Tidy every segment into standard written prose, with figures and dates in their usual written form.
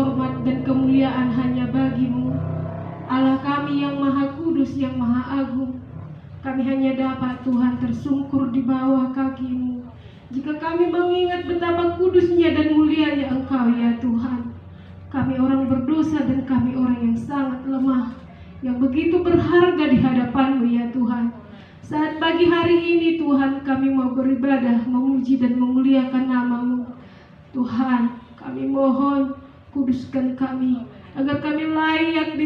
hormat dan kemuliaan hanya bagi-Mu. Allah kami yang maha kudus, yang maha agung, kami hanya dapat Tuhan tersungkur di bawah kaki-Mu. Jika kami mengingat betapa kudusnya dan mulianya Engkau ya Tuhan. Kami orang berdosa dan kami orang yang sangat lemah, yang begitu berharga di hadapan-Mu ya Tuhan. Saat pagi hari ini Tuhan, kami mau beribadah, memuji dan memuliakan nama-Mu. Tuhan, kami mohon kuduskan kami, agar kami layak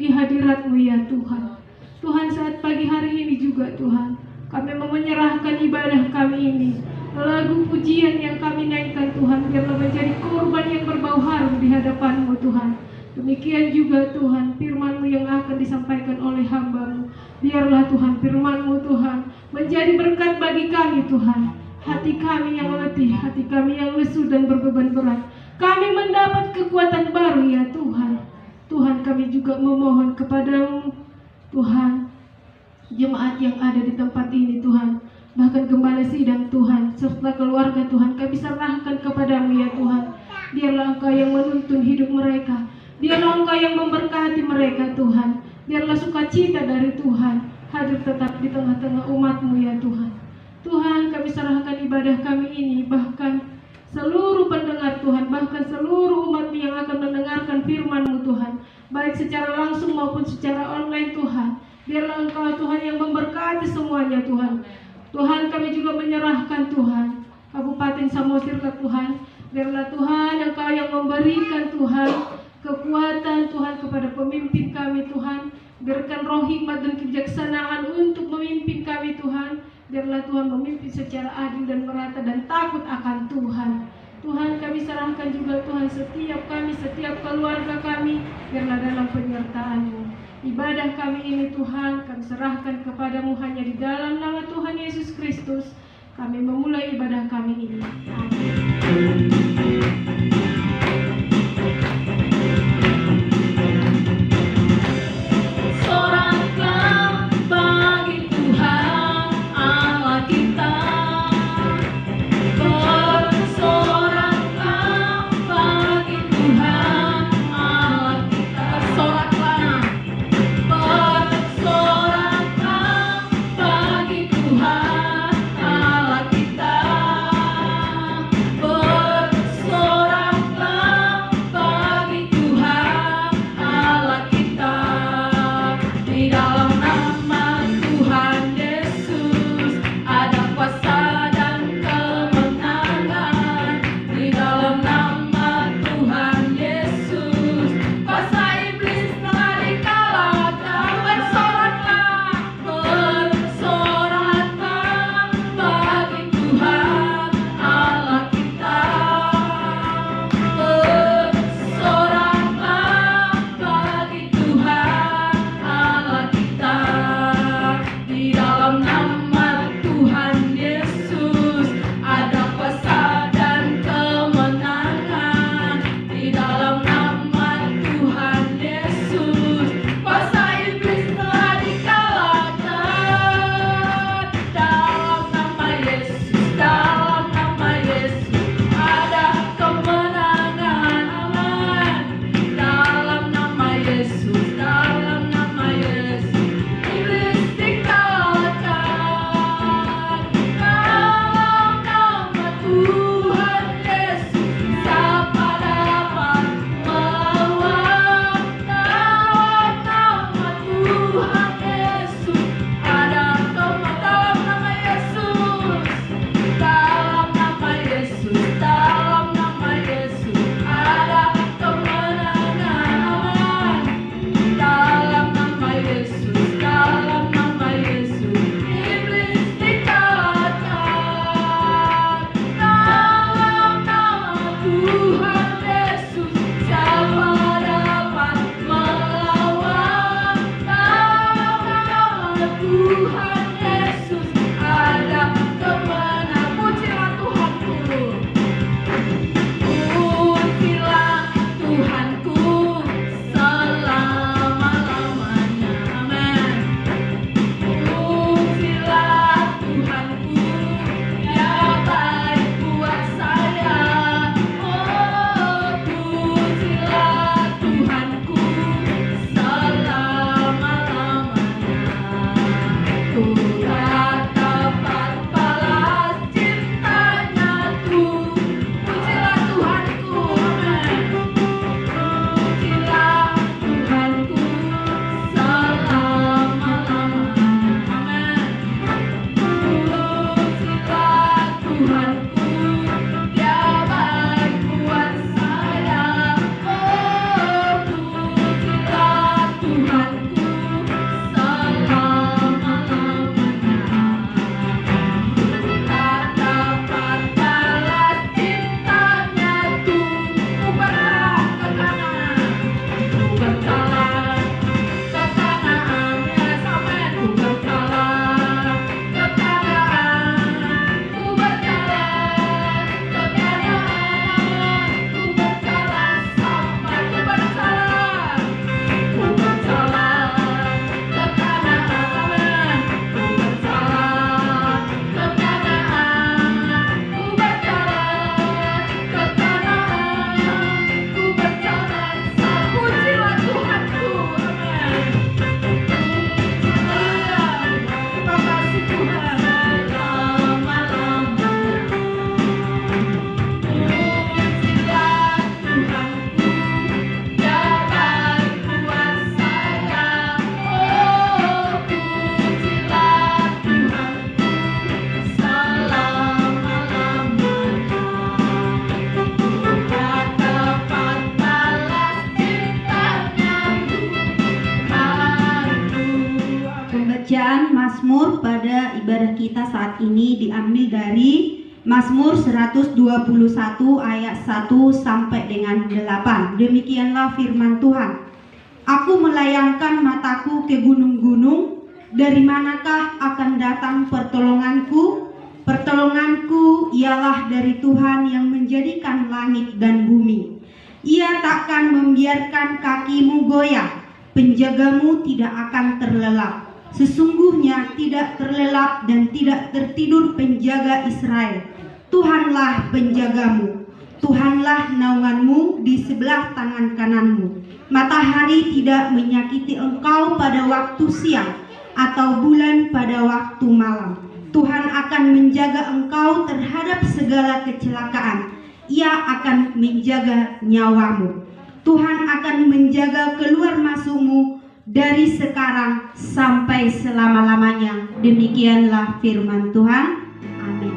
di hadirat-Mu ya Tuhan. Tuhan, saat pagi hari ini juga Tuhan, kami mau menyerahkan ibadah kami ini, lagu pujian yang kami naikkan Tuhan, biarlah menjadi korban yang berbau harum di hadapan-Mu Tuhan. Demikian juga Tuhan, firman-Mu yang akan disampaikan oleh hamba-Mu, biarlah Tuhan firman-Mu Tuhan menjadi berkat bagi kami Tuhan. Hati kami yang letih, hati kami yang lesu dan berbeban berat, kami mendapat kekuatan baru ya Tuhan. Tuhan, kami juga memohon kepada-Mu Tuhan, jemaat yang ada di tempat ini Tuhan, bahkan gembala sidang Tuhan, serta keluarga Tuhan, kami serahkan kepada-Mu ya Tuhan. Biarlah Engkau yang menuntun hidup mereka, biarlah Engkau yang memberkati mereka Tuhan. Biarlah sukacita dari Tuhan hadir tetap di tengah-tengah umat-Mu ya Tuhan. Tuhan, kami serahkan ibadah kami ini, bahkan seluruh pendengar Tuhan, bahkan seluruh umat-Mu yang akan mendengarkan firman-Mu Tuhan, baik secara langsung maupun secara online Tuhan. Biarlah Engkau Tuhan yang memberkati semuanya Tuhan. Tuhan, kami juga menyerahkan Tuhan Kabupaten Samosir ke Tuhan. Biarlah Tuhan Engkau yang memberikan Tuhan kekuatan Tuhan kepada pemimpin kami Tuhan. Berikan roh hikmat dan kebijaksanaan untuk memimpin kami Tuhan. Biarlah Tuhan memimpin secara adil dan merata dan takut akan Tuhan. Tuhan, kami serahkan juga Tuhan setiap kami, setiap keluarga kami, biarlah dalam penyertaan-Mu. Ibadah kami ini Tuhan, kami serahkan kepada-Mu hanya di dalam nama Tuhan Yesus Kristus. Kami memulai ibadah kami ini. Amin. Bersorak Mazmur pada ibadah kita saat ini diambil dari Mazmur 121 ayat 1 sampai dengan 8. Demikianlah firman Tuhan. Aku melayangkan mataku ke gunung-gunung, dari manakah akan datang pertolonganku? Pertolonganku ialah dari Tuhan yang menjadikan langit dan bumi. Ia takkan membiarkan kakimu goyah, penjagamu tidak akan terlelap. Sesungguhnya tidak terlelap dan tidak tertidur penjaga Israel. Tuhanlah penjagamu, Tuhanlah naunganmu di sebelah tangan kananmu. Matahari tidak menyakiti engkau pada waktu siang, atau bulan pada waktu malam. Tuhan akan menjaga engkau terhadap segala kecelakaan. Ia akan menjaga nyawamu. Tuhan akan menjaga keluar masukmu dari sekarang sampai selama-lamanya. Demikianlah firman Tuhan. Amin.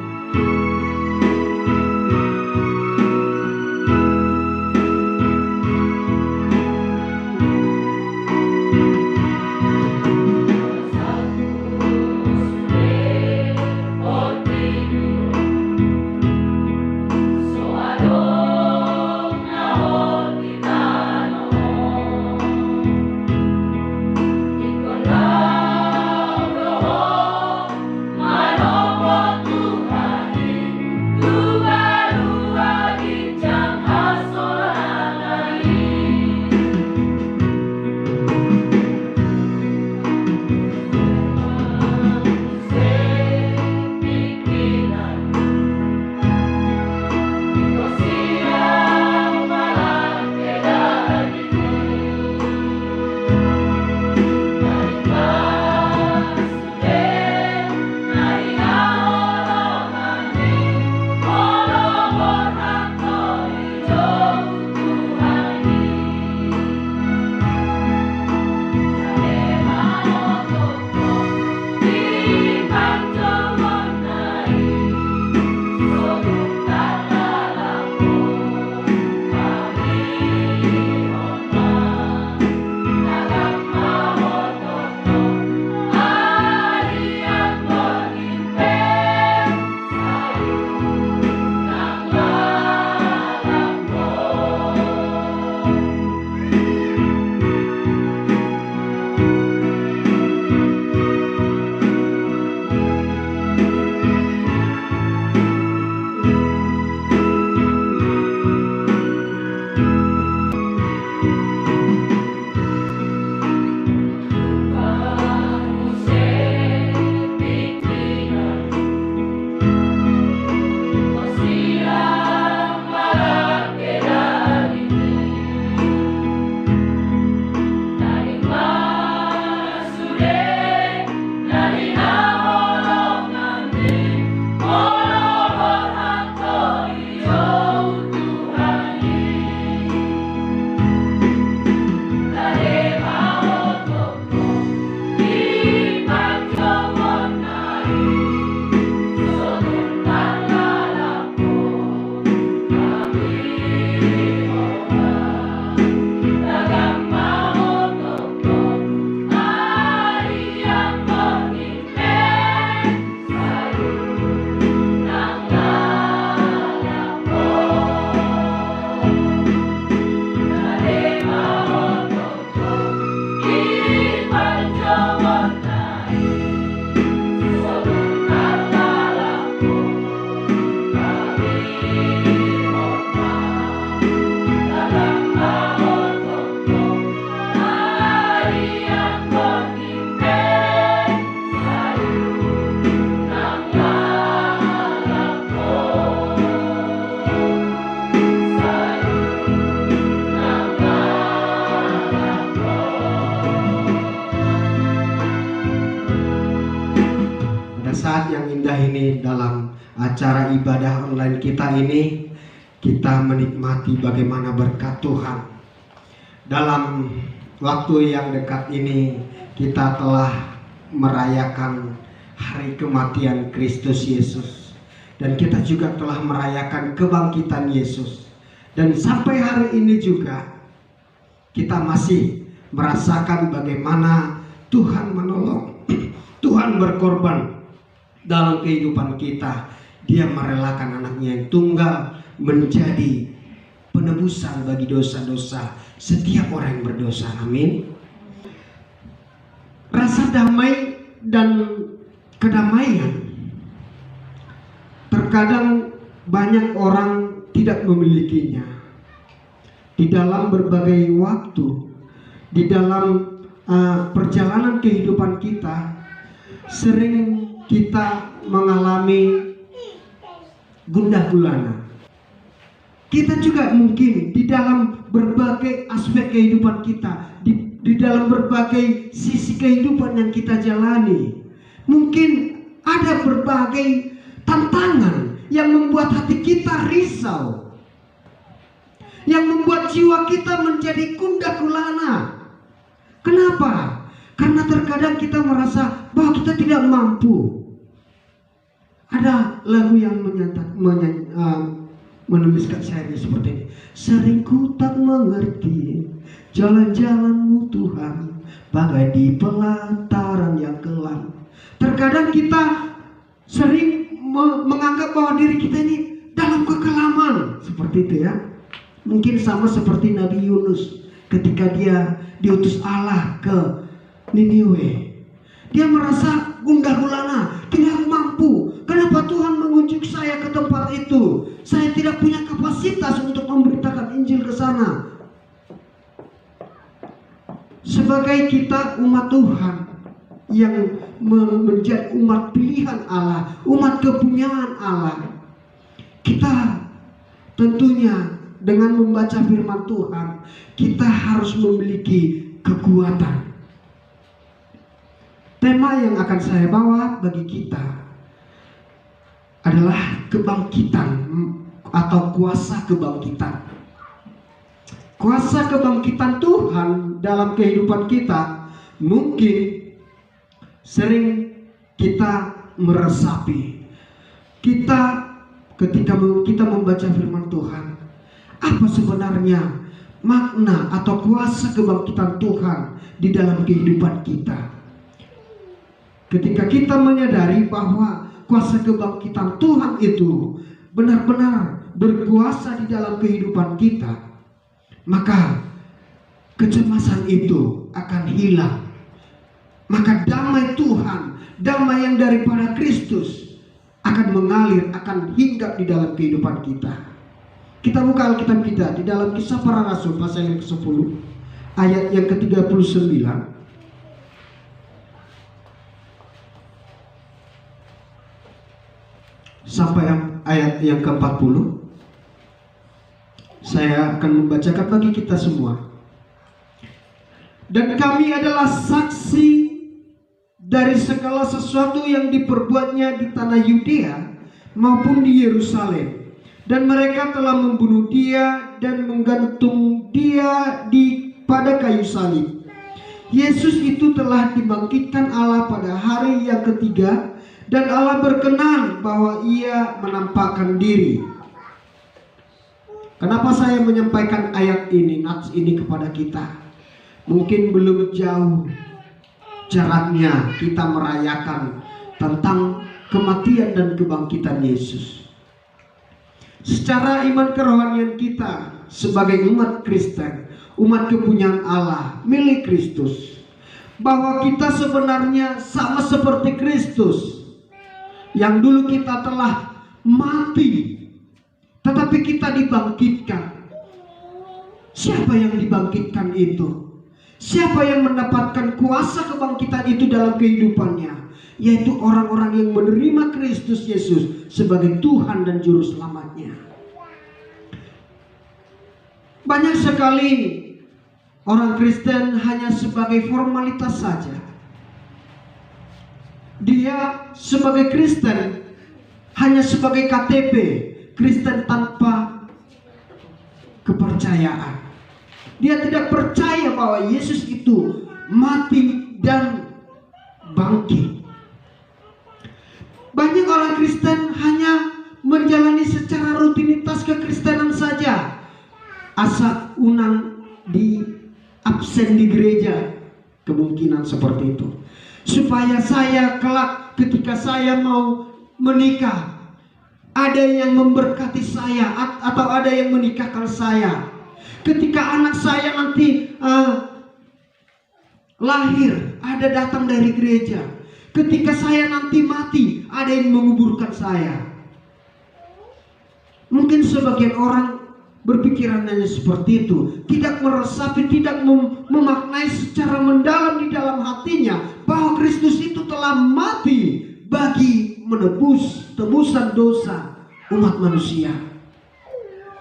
Saat yang indah ini dalam acara ibadah online kita ini, kita menikmati bagaimana berkat Tuhan. Dalam waktu yang dekat ini kita telah merayakan hari kematian Kristus Yesus, dan kita juga telah merayakan kebangkitan Yesus. Dan sampai hari ini juga kita masih merasakan bagaimana Tuhan menolong Tuhan berkorban dalam kehidupan kita. Dia merelakan anaknya yang tunggal menjadi penebusan bagi dosa-dosa setiap orang yang berdosa. Amin. Rasa damai dan kedamaian terkadang banyak orang tidak memilikinya. Di dalam berbagai waktu, di dalam perjalanan kehidupan kita, sering kita mengalami gundah gulana. Kita juga mungkin di dalam berbagai aspek kehidupan kita, di dalam berbagai sisi kehidupan yang kita jalani, mungkin ada berbagai tantangan yang membuat hati kita risau, yang membuat jiwa kita menjadi gundah gulana. Kenapa? Karena terkadang kita merasa bahwa kita tidak mampu. Ada lagu yang menuliskan syairnya seperti ini. Sering ku tak mengerti jalan-jalanmu Tuhan, bagai di pelataran yang kelam. Terkadang kita sering menganggap bahwa diri kita ini dalam kekelaman. Seperti itu ya. Mungkin sama seperti Nabi Yunus ketika dia diutus Allah ke Niniwe. Dia merasa gundah gulana, tidak mampu. Kenapa Tuhan mengunjuk saya ke tempat itu? Saya tidak punya kapasitas untuk memberitakan Injil ke sana. Sebagai kita umat Tuhan yang menjadi umat pilihan Allah, umat kepunyaan Allah, kita tentunya dengan membaca firman Tuhan, kita harus memiliki kekuatan. Tema yang akan saya bawa bagi kita adalah kebangkitan atau kuasa kebangkitan. Kuasa kebangkitan Tuhan dalam kehidupan kita mungkin sering kita meresapi. Kita ketika kita membaca firman Tuhan, apa sebenarnya makna atau kuasa kebangkitan Tuhan di dalam kehidupan kita? Ketika kita menyadari bahwa kuasa kebangkitan Tuhan itu benar-benar berkuasa di dalam kehidupan kita, maka kecemasan itu akan hilang. Maka damai Tuhan, damai yang daripada Kristus akan mengalir, akan hinggap di dalam kehidupan kita. Kita buka Alkitab kita di dalam Kisah Para Rasul pasal yang ke-10 ayat yang ke-39 sampai ayat yang ke-40. Saya akan membacakan bagi kita semua. Dan kami adalah saksi dari segala sesuatu yang diperbuatnya di tanah Yudea maupun di Yerusalem. Dan mereka telah membunuh dia dan menggantung dia pada kayu salib. Yesus itu telah dibangkitkan Allah pada hari yang ketiga, dan Allah berkenan bahwa ia menampakkan diri. Kenapa saya menyampaikan ayat ini, nats ini kepada kita? Mungkin belum jauh jaraknya kita merayakan tentang kematian dan kebangkitan Yesus. Secara iman kerohanian kita sebagai umat Kristen, umat kepunyaan Allah, milik Kristus, bahwa kita sebenarnya sama seperti Kristus, yang dulu kita telah mati, tetapi kita dibangkitkan. Siapa yang dibangkitkan itu? Siapa yang mendapatkan kuasa kebangkitan itu dalam kehidupannya? Yaitu orang-orang yang menerima Kristus Yesus sebagai Tuhan dan Juru Selamatnya. Banyak sekali orang Kristen hanya sebagai formalitas saja. Dia sebagai Kristen hanya sebagai KTP, Kristen tanpa kepercayaan. Dia tidak percaya bahwa Yesus itu mati dan bangkit. Banyak orang Kristen hanya menjalani secara rutinitas kekristenan saja, asal unang di absen di gereja, kemungkinan seperti itu. supaya saya kelak ketika saya mau menikah, ada yang memberkati saya atau ada yang menikahkan saya. Ketika anak saya nanti lahir, ada datang dari gereja. Ketika saya nanti mati, ada yang menguburkan saya. Mungkin sebagian orang berpikirannya seperti itu, tidak meresapi, tidak memaknai secara mendalam di dalam hatinya bahwa Kristus itu telah mati bagi menebus tebusan dosa umat manusia.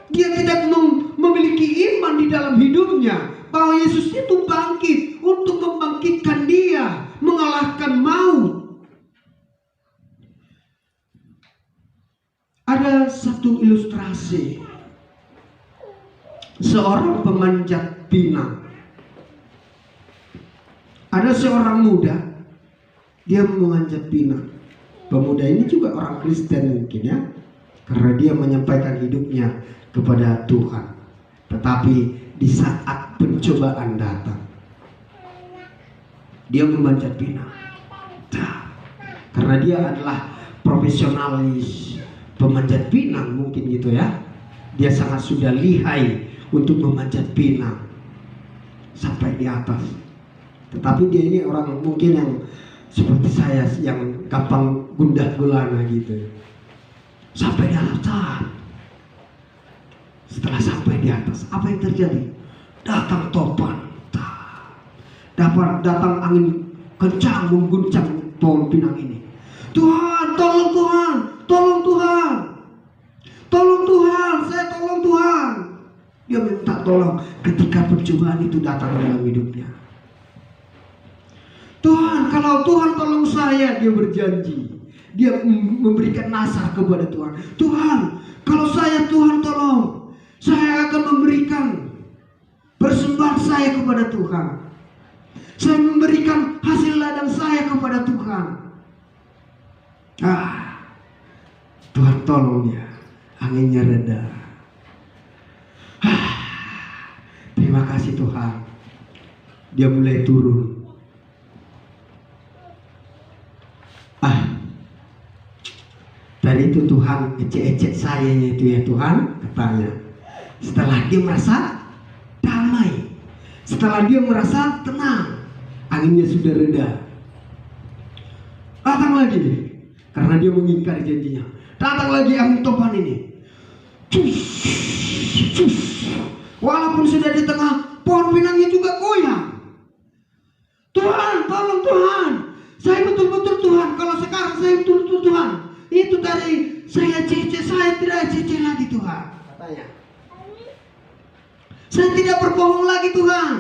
Dia tidak memiliki iman di dalam hidupnya bahwa Yesus itu bangkit untuk membangkitkan dia, mengalahkan maut. Ada satu ilustrasi seorang pemanjat pinang. Ada seorang muda, dia memanjat pinang. Pemuda ini juga orang Kristen mungkin ya, karena dia menyampaikan hidupnya kepada Tuhan. Tetapi di saat pencobaan datang, dia memanjat pinang. Karena dia adalah profesionalis pemanjat pinang mungkin gitu ya. Dia sangat sudah lihai untuk memanjat pinang sampai di atas. Tetapi dia ini orang mungkin yang seperti saya, yang gampang gundah gulana gitu. Sampai di atas. Setelah sampai di atas, apa yang terjadi? Datang topan. Datang angin kencang mengguncang pohon pinang ini. Tuhan, tolong Tuhan, tolong Tuhan, tolong Tuhan, saya tolong Tuhan. Dia minta tolong ketika pencobaan itu datang dalam hidupnya. Tuhan, kalau Tuhan tolong saya, dia berjanji. Dia memberikan nazar kepada Tuhan. Tuhan, kalau saya Tuhan tolong, saya akan memberikan persembahan saya kepada Tuhan. Saya memberikan hasil ladang saya kepada Tuhan. Tuhan tolong dia. Anginnya reda. Terima kasih Tuhan. Dia mulai turun. Dari itu Tuhan ecek-ecek saya itu ya Tuhan, katanya. Setelah dia merasa damai, setelah dia merasa tenang, anginnya sudah reda, datang lagi karena dia mengingkari janjinya. Datang lagi angin topan ini. Walaupun sudah di tengah, pohon pinangnya juga goyang. Tuhan, tolong Tuhan, saya betul-betul Tuhan. Kalau sekarang saya betul-betul Tuhan. Itu tadi saya cece, saya tidak cece lagi Tuhan, katanya. Saya tidak berbohong lagi Tuhan.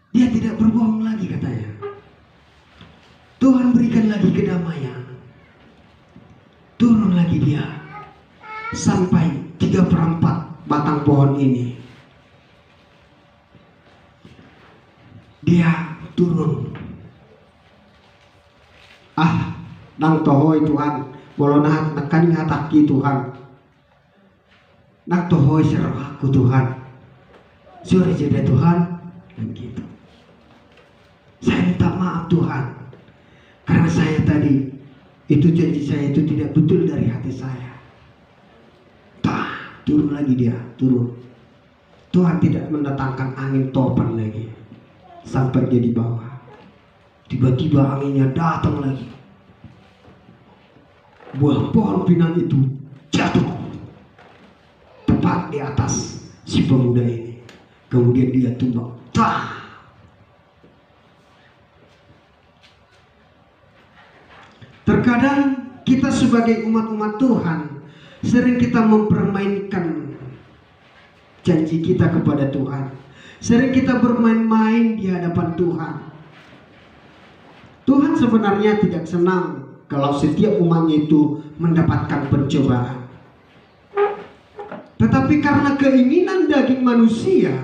Dia tidak berbohong lagi katanya. Tuhan berikan lagi kedamaian. Turun lagi dia. Sampai 3/4 batang pohon ini. Dia turun. Nang tohoi Tuhan, bolo nahat nekan hataki Tuhan. Nang tohoi seroh aku Tuhan. Sore jeda Tuhan, dan gitu. Saya minta maaf Tuhan, karena saya tadi itu janji saya itu tidak betul dari hati saya. Turun lagi dia, turun. Tuhan tidak mendatangkan angin topan lagi sampai dia di bawah. Tiba-tiba anginnya datang lagi. Buah pohon pinang itu jatuh tepat di atas si pemuda ini. Kemudian dia tumbang. Terkadang kita sebagai umat-umat Tuhan sering kita mempermainkan janji kita kepada Tuhan. Sering kita bermain-main di hadapan Tuhan. Tuhan sebenarnya tidak senang kalau setiap umatnya itu mendapatkan pencobaan. Tetapi karena keinginan daging manusia,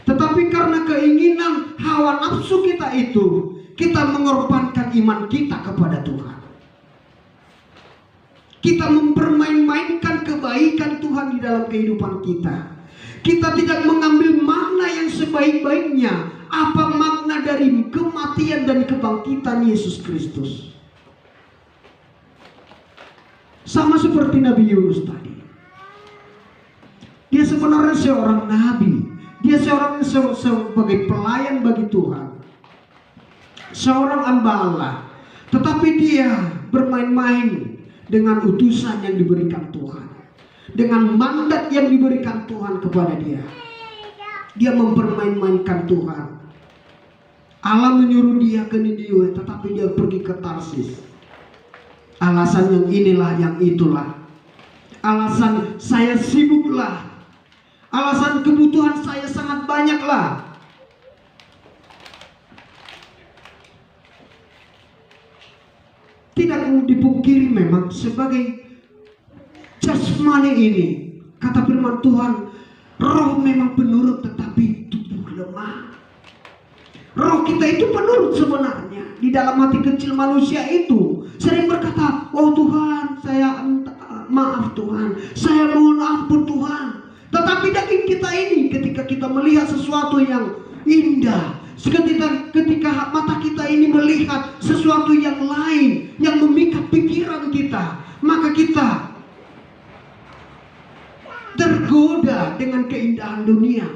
tetapi karena keinginan hawa nafsu kita itu, kita mengorbankan iman kita kepada Tuhan. Kita mempermain-mainkan kebaikan Tuhan di dalam kehidupan kita. Kita tidak mengambil makna yang sebaik-baiknya. Apa makna dari dari kematian dan kebangkitan Yesus Kristus. Sama seperti Nabi Yunus tadi. Dia sebenarnya seorang nabi. Dia sebagai pelayan bagi Tuhan. Seorang hamba Allah. Tetapi dia bermain-main dengan utusan yang diberikan Tuhan. Dengan mandat yang diberikan Tuhan kepada dia. Dia mempermain-mainkan Tuhan. Allah menyuruh dia ke Niniwe, tetapi dia pergi ke Tarsis. Alasan yang inilah, yang itulah. Alasan saya sibuklah. Alasan kebutuhan saya sangat banyaklah. Tidak dipungkiri memang sebagai jasmani ini, kata firman Tuhan, roh memang penurut tetapi tubuh lemah. Roh kita itu penurut sebenarnya. Di dalam hati kecil manusia itu sering berkata, oh Tuhan, saya maaf Tuhan, saya mohon ampun Tuhan. Tetapi daging kita ini ketika kita melihat sesuatu yang indah, ketika mata kita ini melihat sesuatu yang lain yang memikat pikiran kita, maka kita tergoda dengan keindahan dunia.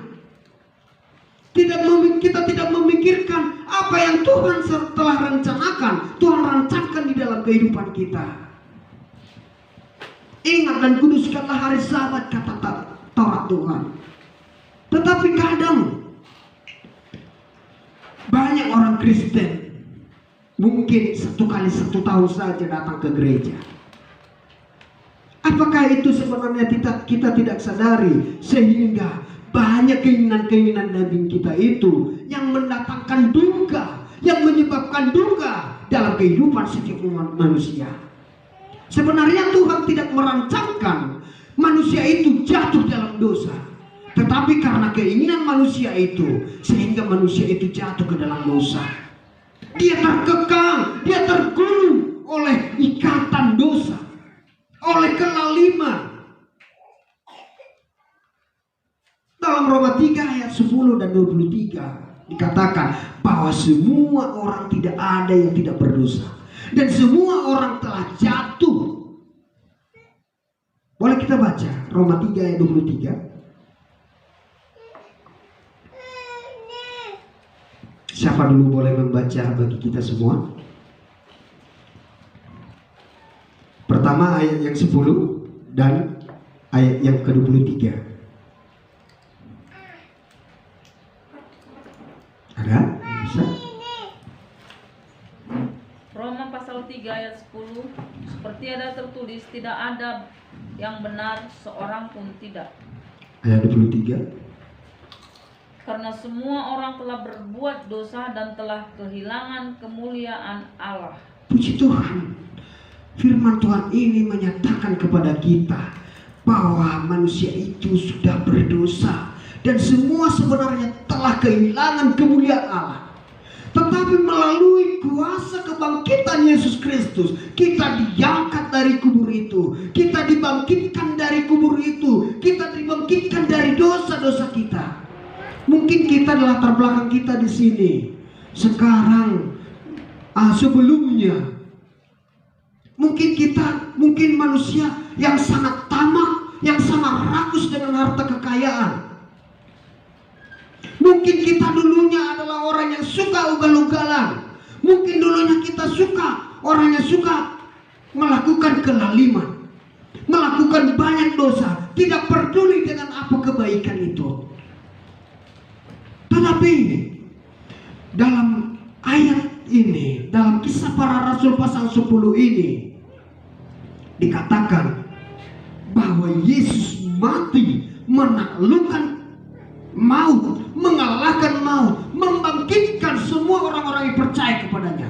Kita tidak memikirkan apa yang Tuhan telah rencanakan, Tuhan rancangkan di dalam kehidupan kita. Ingat dan kuduskanlah hari Sabat, kata Taurat Tuhan. Tetapi kadang banyak orang Kristen mungkin 1 kali 1 tahun saja datang ke gereja. Apakah itu sebenarnya kita tidak sadari, sehingga banyak keinginan-keinginan daging kita itu yang mendatangkan duka, yang menyebabkan duka dalam kehidupan setiap umat manusia. Sebenarnya Tuhan tidak merancangkan manusia itu jatuh dalam dosa, tetapi karena keinginan manusia itu sehingga manusia itu jatuh ke dalam dosa. Dia terkekang, dia tergulung oleh ikatan dosa, oleh kelaliman. Dalam Roma 3 ayat 10 dan 23 dikatakan bahwa semua orang tidak ada yang tidak berdosa, dan semua orang telah jatuh. Boleh kita baca Roma 3 ayat 23? Siapa dulu boleh membaca bagi kita semua? Pertama ayat yang 10 dan ayat yang ke-23. Ada? Bisa? Roma pasal 3 ayat 10. Seperti ada tertulis, tidak ada yang benar, seorang pun tidak. Ayat 23. Karena semua orang telah berbuat dosa dan telah kehilangan kemuliaan Allah. Puji Tuhan. Firman Tuhan ini menyatakan kepada kita bahwa manusia itu sudah berdosa dan semua sebenarnya telah kehilangan kemuliaan Allah. Tetapi melalui kuasa kebangkitan Yesus Kristus, kita diangkat dari kubur itu, kita dibangkitkan dari kubur itu, kita dibangkitkan dari dosa-dosa kita. Mungkin kita latar belakang kita di sini sekarang, sebelumnya, mungkin manusia yang sangat tamak, yang sangat rakus dengan harta kekayaan. Mungkin kita dulunya adalah orang yang suka ugal-ugalan. Mungkin dulunya kita orang yang suka melakukan kelaliman, melakukan banyak dosa, tidak peduli dengan apa kebaikan itu. Tetapi dalam ayat ini, dalam Kisah Para Rasul pasal 10 ini dikatakan bahwa Yesus mati menaklukkan maut, mengalahkan maut, membangkitkan semua orang-orang yang percaya kepadanya.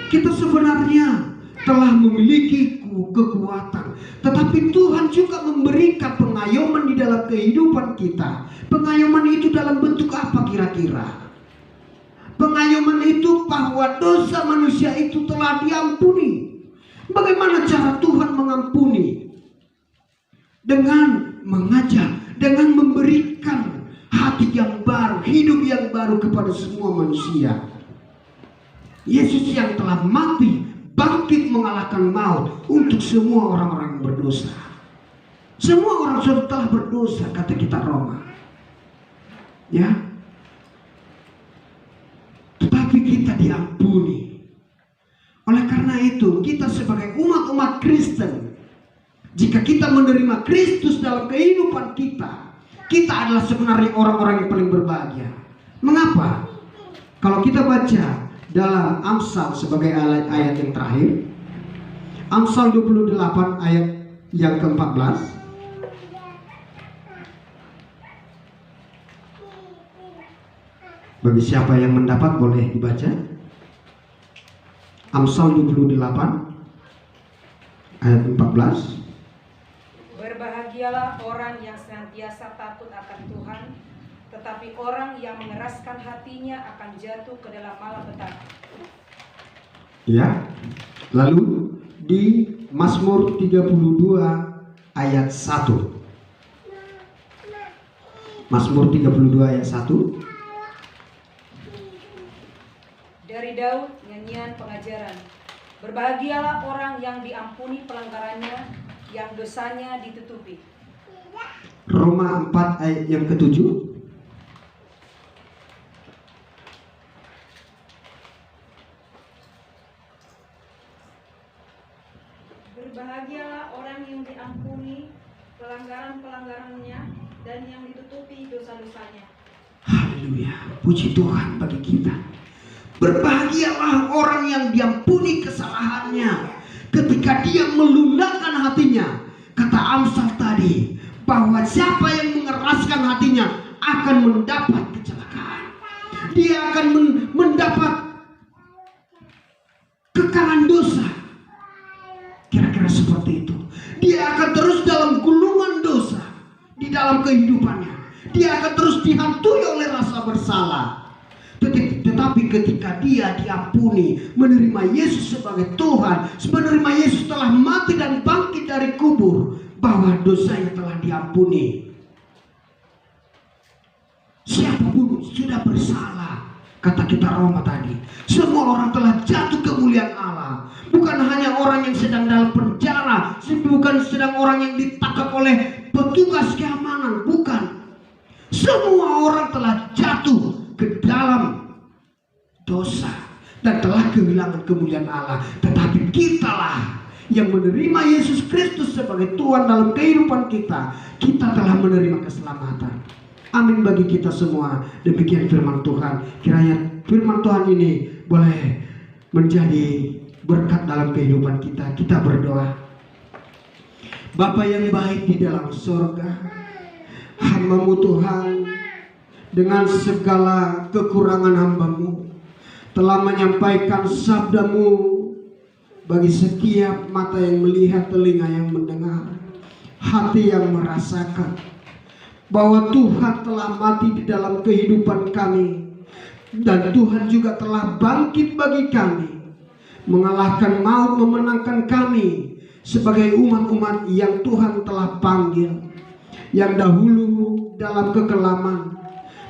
Kita sebenarnya telah memiliki kekuatan, tetapi Tuhan juga memberikan pengayoman di dalam kehidupan kita. Pengayoman itu dalam bentuk apa kira-kira? Pengayoman itu bahwa dosa manusia itu telah diampuni. Bagaimana cara Tuhan mengampuni? Dengan mengajar, dengan memberikan hati baru kepada semua manusia. Yesus yang telah mati, bangkit mengalahkan maut untuk semua orang-orang yang berdosa. Semua orang sudah telah berdosa, kata kitab Roma. Ya. Tetapi kita diampuni. Oleh karena itu, kita sebagai umat-umat Kristen, jika kita menerima Kristus dalam kehidupan kita, kita adalah sebenarnya orang-orang yang paling berbahagia. Mengapa? Kalau kita baca dalam Amsal sebagai ayat yang terakhir, Amsal 28 ayat yang ke-14. Bagi siapa yang mendapat boleh dibaca. Amsal 28 ayat 14. Berbahagialah orang yang senantiasa takut akan Tuhan, tetapi orang yang mengeraskan hatinya akan jatuh ke dalam malapetaka. Ya. Lalu di Mazmur 32 ayat 1. Mazmur 32 ayat 1. Dari Daud, nyanyian pengajaran. Berbahagialah orang yang diampuni pelanggarannya, yang dosanya ditutupi. Roma 4 ayat yang ke-7. Berbahagialah orang yang diampuni pelanggaran-pelanggarannya dan yang ditutupi dosa-dosanya. Haleluya, puji Tuhan bagi kita. Berbahagialah orang yang diampuni kesalahannya ketika dia melunakkan hatinya. Kata Amsal tadi, bahwa siapa yang mengeraskan hatinya akan mendapat kecelakaan. Dia akan mendapat kekalan dosa. Kira-kira seperti itu. Dia akan terus dalam gulungan dosa di dalam kehidupannya. Dia akan terus dihantui oleh rasa bersalah. Tetapi ketika dia diampuni, menerima Yesus sebagai Tuhan, menerima Yesus telah mati dan bangkit dari kubur, bahwa dosanya telah diampuni. Siapapun sudah bersalah, kata kita Roma tadi. Semua orang telah jatuh kemuliaan Allah. Bukan hanya orang yang sedang dalam penjara, bukan sedang orang yang ditangkap oleh petugas keamanan, bukan. Semua orang telah jatuh ke dalam dosa dan telah kehilangan kemuliaan Allah. Tetapi kitalah yang menerima Yesus Kristus sebagai Tuhan dalam kehidupan kita. Kita telah menerima keselamatan. Amin bagi kita semua. Demikian firman Tuhan. Kiranya firman Tuhan ini boleh menjadi berkat dalam kehidupan kita. Kita berdoa. Bapa yang baik di dalam surga, hamba-Mu Tuhan, dengan segala kekurangan hamba-Mu, telah menyampaikan sabda-Mu bagi setiap mata yang melihat, telinga yang mendengar, hati yang merasakan bahwa Tuhan telah mati di dalam kehidupan kami, dan Tuhan juga telah bangkit bagi kami, mengalahkan maut, memenangkan kami sebagai umat-umat yang Tuhan telah panggil, yang dahulu dalam kekelaman,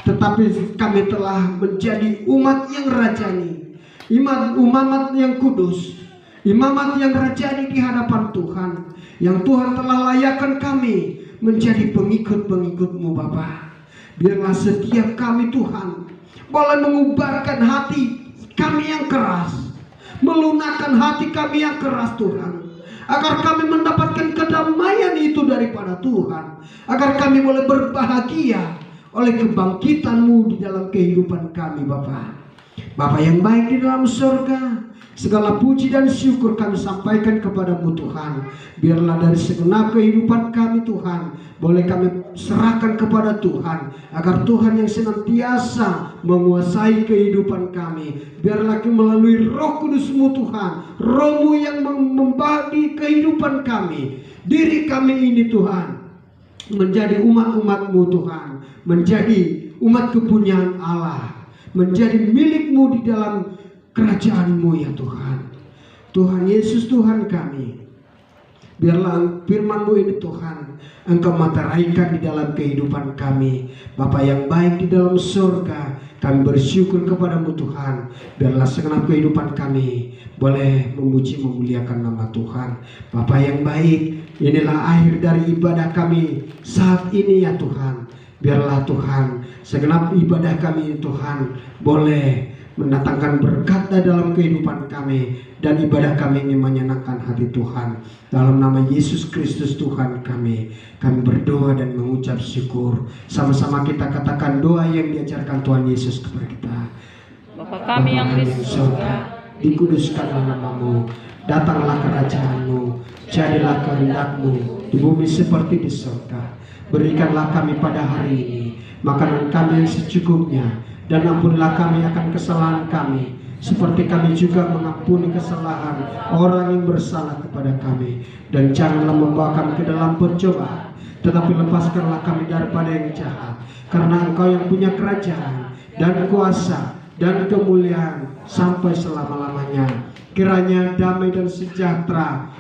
tetapi kami telah menjadi umat yang rajani, umat yang kudus, imamat yang rajani di hadapan Tuhan, yang Tuhan telah layakkan kami menjadi pengikut-pengikut-Mu Bapa. Biarlah setiap kami Tuhan boleh mengubarkan hati kami yang keras, melunakkan hati kami yang keras Tuhan, agar kami mendapatkan kedamaian itu daripada Tuhan, agar kami boleh berbahagia oleh kebangkitan-Mu di dalam kehidupan kami Bapa. Bapa yang baik di dalam surga, segala puji dan syukur kami sampaikan kepada-Mu Tuhan. Biarlah dari segenap kehidupan kami Tuhan, boleh kami serahkan kepada Tuhan, agar Tuhan yang senantiasa menguasai kehidupan kami. Biarlah melalui Roh Kudus-Mu Tuhan, Roh-Mu yang membagi kehidupan kami, diri kami ini Tuhan, menjadi umat-umat-Mu Tuhan, menjadi umat kepunyaan Allah, menjadi milik-Mu di dalam kerajaan-Mu ya Tuhan. Tuhan Yesus Tuhan kami, Biarlah firman-Mu ini Tuhan Engkau materaikan di dalam kehidupan kami. Bapa yang baik di dalam surga, kami bersyukur kepada-Mu Tuhan. Biarlah segenap kehidupan kami boleh memuji memuliakan nama Tuhan. Bapa yang baik, inilah akhir dari ibadah kami saat ini ya Tuhan. Biarlah Tuhan segenap ibadah kami Tuhan boleh mendatangkan berkat dalam kehidupan kami, dan ibadah kami ini menyenangkan hati Tuhan. Dalam nama Yesus Kristus Tuhan kami berdoa dan mengucap syukur. Sama-sama kita katakan doa yang diajarkan Tuhan Yesus kepada kita. Bapa kami yang di surga, dikuduskanlah nama-Mu, datanglah kerajaan-Mu, jadilah kehendak-Mu di bumi seperti di surga. Berikanlah kami pada hari ini makanan kami yang secukupnya, dan ampunilah kami akan kesalahan kami, seperti kami juga mengampuni kesalahan orang yang bersalah kepada kami. Dan janganlah membawa kami ke dalam pencobaan, tetapi lepaskanlah kami daripada yang jahat. Karena Engkau yang punya kerajaan dan kuasa dan kemuliaan sampai selama-lamanya. Kiranya damai dan sejahtera,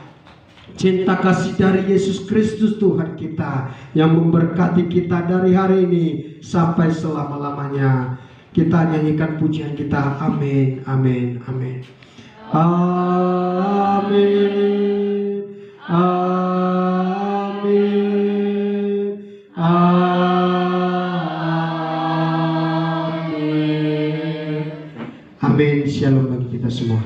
cinta kasih dari Yesus Kristus Tuhan kita yang memberkati kita dari hari ini sampai selama-lamanya. Kita nyanyikan pujian kita. Amin, amin, amin. Amin, amin, amin. Amin. Shalom bagi kita semua.